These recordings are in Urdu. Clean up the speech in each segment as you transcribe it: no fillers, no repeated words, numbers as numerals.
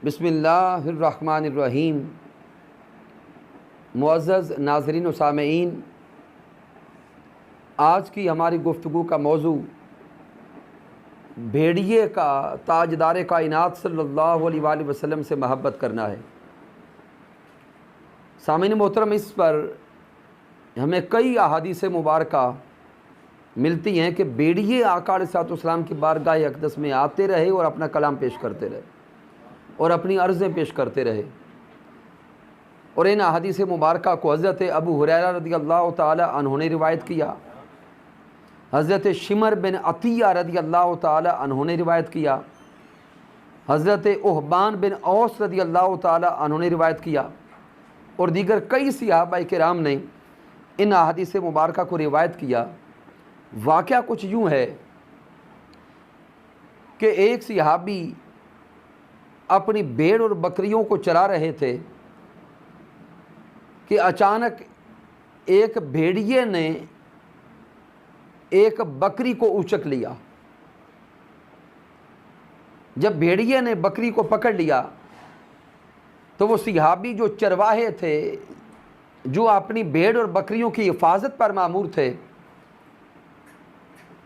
بسم اللہ الرحمن الرحیم۔ معزز ناظرین و سامعین، آج کی ہماری گفتگو کا موضوع بھیڑیے کا تاجدار کائنات صلی اللہ علیہ وآلہ وسلم سے محبت کرنا ہے۔ سامعین محترم، اس پر ہمیں کئی احادیث مبارکہ ملتی ہیں کہ بھیڑیے آقا علیہ السلام کی بارگاہ اقدس میں آتے رہے اور اپنا کلام پیش کرتے رہے اور اپنی عرضیں پیش کرتے رہے، اور ان احادیث مبارکہ کو حضرت ابو ہریرہ رضی اللہ تعالی عنہ نے روایت کیا، حضرت شمر بن عطیہ رضی اللہ تعالی عنہ نے روایت کیا، حضرت احبان بن اوس رضی اللہ تعالی عنہ نے روایت کیا، اور دیگر کئی صحابہ کرام نے ان احادیث مبارکہ کو روایت کیا۔ واقعہ کچھ یوں ہے کہ ایک صحابی اپنی بھیڑ اور بکریوں کو چرا رہے تھے کہ اچانک ایک بھیڑیے نے ایک بکری کو اچک لیا۔ جب بھیڑیے نے بکری کو پکڑ لیا تو وہ صحابی جو چرواہے تھے، جو اپنی بھیڑ اور بکریوں کی حفاظت پر مامور تھے،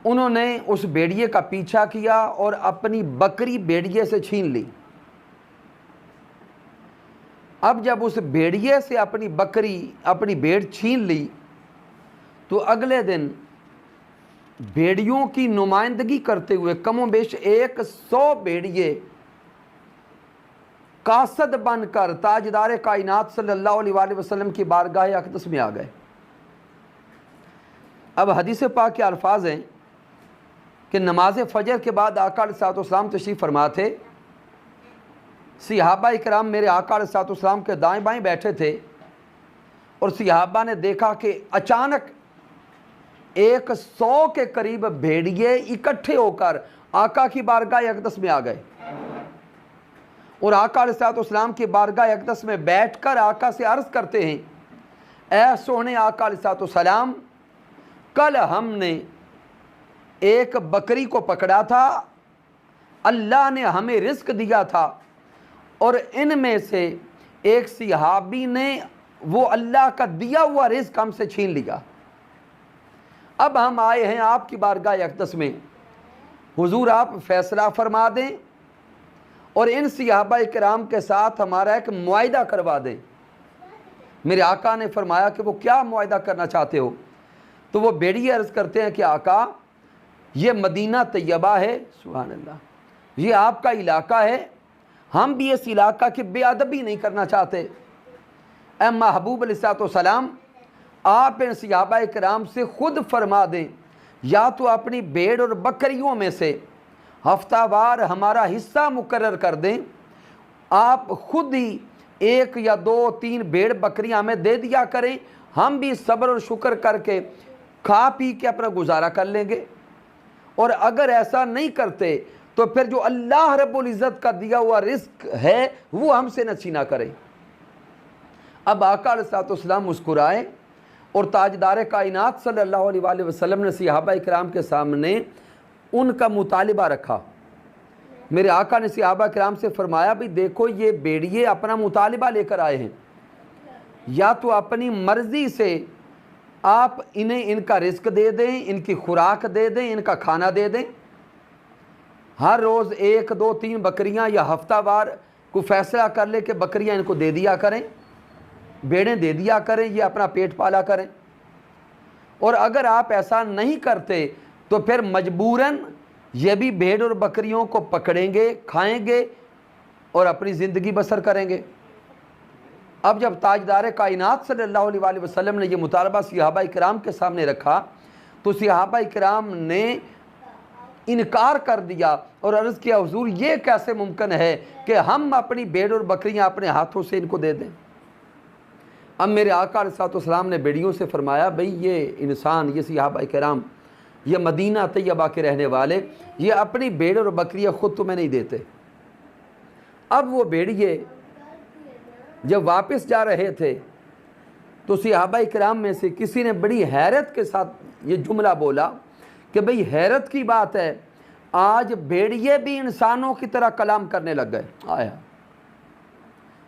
انہوں نے اس بھیڑیے کا پیچھا کیا اور اپنی بکری بھیڑیے سے چھین لی۔ اب جب اس بھیڑیے سے اپنی بھیڑ چھین لی تو اگلے دن بھیڑیوں کی نمائندگی کرتے ہوئے کم و بیش 100 بھیڑیے قاصد بن کر تاجدار کائنات صلی اللہ علیہ وآلہ وسلم کی بارگاہ اقدس میں آ گئے۔ اب حدیث پاک کے الفاظ ہیں کہ نماز فجر کے بعد آقا علیہ السلام تشریف فرما تھے۔ صحابہ اکرام میرے آقا علیہ السلام کے دائیں بائیں بیٹھے تھے، اور صحابہ نے دیکھا کہ اچانک 100 کے قریب بھیڑیے اکٹھے ہو کر آقا کی بارگاہ اقدس میں آ گئے، اور آقا علیہ السلام کی بارگاہ اقدس میں بیٹھ کر آقا سے عرض کرتے ہیں، اے سونے آقا علیہ السلام، کل ہم نے ایک بکری کو پکڑا تھا، اللہ نے ہمیں رزق دیا تھا، اور ان میں سے ایک صحابی نے وہ اللہ کا دیا ہوا رزق ہم سے چھین لیا۔ اب ہم آئے ہیں آپ کی بارگاہ اقدس میں، حضور آپ فیصلہ فرما دیں اور ان صحابہ کرام کے ساتھ ہمارا ایک معاہدہ کروا دیں۔ میرے آقا نے فرمایا کہ وہ کیا معاہدہ کرنا چاہتے ہو؟ تو وہ بھیڑیے عرض کرتے ہیں کہ آقا، یہ مدینہ طیبہ ہے، سبحان اللہ، یہ آپ کا علاقہ ہے، ہم بھی اس علاقہ کی بے ادبی نہیں کرنا چاہتے۔ اے محبوب علیہ السلام، آپ ان صحابہ کرام سے خود فرما دیں، یا تو اپنی بھیڑ اور بکریوں میں سے ہفتہ وار ہمارا حصہ مقرر کر دیں، آپ خود ہی 1 یا 2 3 بھیڑ بکریاں ہمیں دے دیا کریں، ہم بھی صبر اور شکر کر کے کھا پی کے اپنا گزارا کر لیں گے، اور اگر ایسا نہیں کرتے تو پھر جو اللہ رب العزت کا دیا ہوا رزق ہے وہ ہم سے نہ چھینا کرے۔ اب آقا علیہ السلام مسکرائے، اور تاجدار کائنات صلی اللہ علیہ وآلہ وسلم نے صحابہ کرام کے سامنے ان کا مطالبہ رکھا۔ میرے آقا نے صحابہ کرام سے فرمایا، بھی دیکھو یہ بھیڑیے اپنا مطالبہ لے کر آئے ہیں، یا تو اپنی مرضی سے آپ انہیں ان کا رزق دے دیں، ان کی خوراک دے دیں، ان کا کھانا دے دیں، ہر روز 1 2 3 بکریاں یا ہفتہ وار کو فیصلہ کر لے کہ بکریاں ان کو دے دیا کریں، بھیڑیں دے دیا کریں، یہ اپنا پیٹ پالا کریں، اور اگر آپ ایسا نہیں کرتے تو پھر مجبوراً یہ بھی بھیڑ اور بکریوں کو پکڑیں گے، کھائیں گے اور اپنی زندگی بسر کریں گے۔ اب جب تاجدار کائنات صلی اللہ علیہ وآلہ وسلم نے یہ مطالبہ صحابہ کرام کے سامنے رکھا تو صحابہ کرام نے انکار کر دیا اور عرض کیا، حضور یہ کیسے ممکن ہے کہ ہم اپنی بھیڑ اور بکریاں اپنے ہاتھوں سے ان کو دے دیں؟ اب میرے آقا علیہ السلام نے بھیڑیوں سے فرمایا، بھئی یہ انسان، یہ صحابہ کرام، یہ مدینہ طیبہ کے رہنے والے، یہ اپنی بھیڑ اور بکریاں خود تمہیں نہیں دیتے۔ اب وہ بھیڑیے جب واپس جا رہے تھے تو صحابہ کرام میں سے کسی نے بڑی حیرت کے ساتھ یہ جملہ بولا کہ بھئی حیرت کی بات ہے، آج بھیڑیے بھی انسانوں کی طرح کلام کرنے لگ گئے۔ آیا